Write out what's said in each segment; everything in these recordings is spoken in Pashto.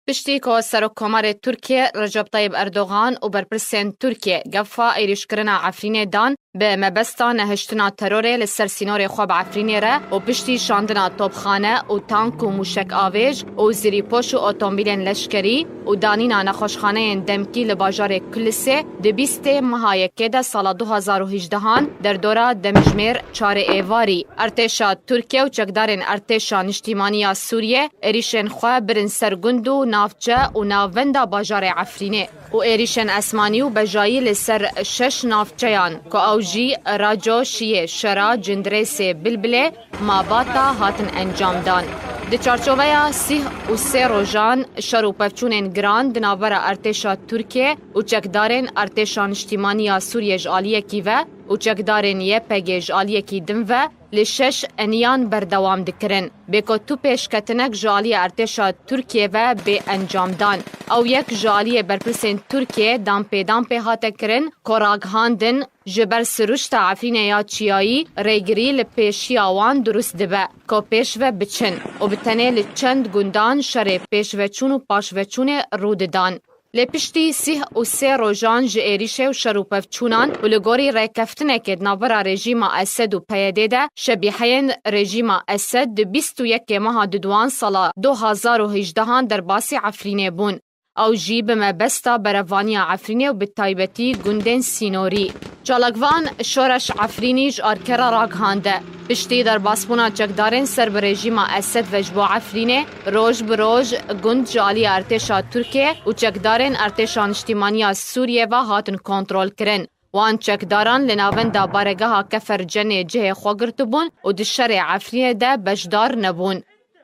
پشتی که سرکومار ترکیه رجب طیب اردوغان و برپرسین ترکیه گفا ایریشکرنا عفرین دان به مبستا نهشتنا تروره لسر سینور خواب عفرینی را و پشتی شاندنا توبخانه و تانک و موشک آویج و زیری پوش و اتومبیلین لشکری و دانینا نخوشخانه دمکی لباجار کلسه ده 20 مهایکه ده سال 2018 در دوره دمجمیر 4 ایواری ارتشا ترکیه و چکدارین ارتشا نشتیمانی سوریه ایریشن خواه برن سرگندو نافچه و ناوندا باجار عفرینه و ایریشن اسمانی و بجایی لسر 6 نافچهان که اوجی راجو شیه شرا جندرس بلبله ماباتا هاتن انجام دان. د چارچوبه 33 روزان شروع پفچونن گراند ناور ارتشا ترکیه و چکدارن ارتشا نشتیمانی سوریه جالیه کیوه و چکدارن یه پگه جالیه کی دموه لشش انیان بردوام دکرن بکو تو پیشکتنک جالی ارتشا ترکیه و به انجام دان او یک جالی برپرسین ترکیه دامپه هاته کرن کوراگهاندن جبر سروشت عفرین یا چیایی ریگری لپیشی آوان درست دبه که پیش و بچن و بتنه لچند گندان شر پیش و چون و پاش و چون رود دان. لپشتی 33 روزان جئریشه و شروپف چونان و لگوری ریکفتنه که ناورا رژیم اسد و پیاده ده شبیحین رژیم اسد 21 ماه ددوان سال 2018 در باسی عفرینه بون. او جی به مبستا بروانی عفرینه و بتایبتی گندن سینوری. چالکوان شورش عفرینیج آرکرا راگهانده. پشتی در باسپونا چکدارن سر به رژیم اسد و جبو عفرینه روز بروز گند جالی ارتشا ترکیه و چکدارن ارتشا نشتیمانی سوریه و هاتن کنترول کرن. وان چکداران لناوندا بارگاه کفر جنه جه خوگرتو بون و دشر عفرینه ده بجدار نبون.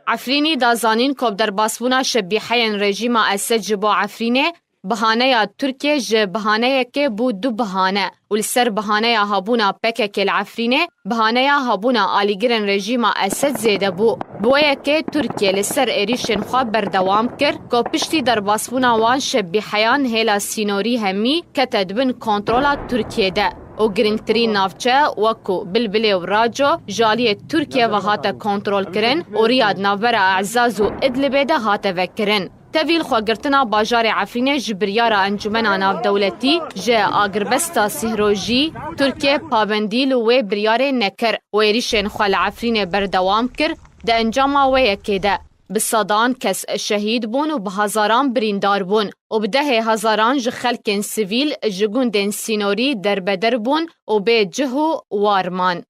عفرینی دازانین که در باسپونا شبیحین رژیم اسد جبو عفرینه بهانه یا ترکیه جه بهانه که بود دو بهانه و لسر بهانه یا هابونا پکه که العفرینه بهانه یا هابونا آلیگرن رژیم اسد زیده بویه که ترکیه لسر ایریشن خواب بردوام کرد که پشتی در باسپونا وان شبیحیان هیلا سینوری همی که تدبن کنترولا ترکیه ده و گرنگترین نافچه وکو بلبله و راجو جالی ترکیه و هاته کنترول کرن و ریاد ناور اعزاز و ادلبه ده هاته وکرن. تاویل خواگرتنا باجار عفرینه جبریار انجمن آناف دولتی جه آگربستا سهروجی ترکیه پابندی لوی بریار نکر و ایریشن خوال عفرینه بردوام کر ده انجام آوه که ده. بصدان کس شهید بون و به هزاران بریندار بون و به 10,000 خلک سیویل جگوندن سینوری در بدر بون و به جهو وارمان.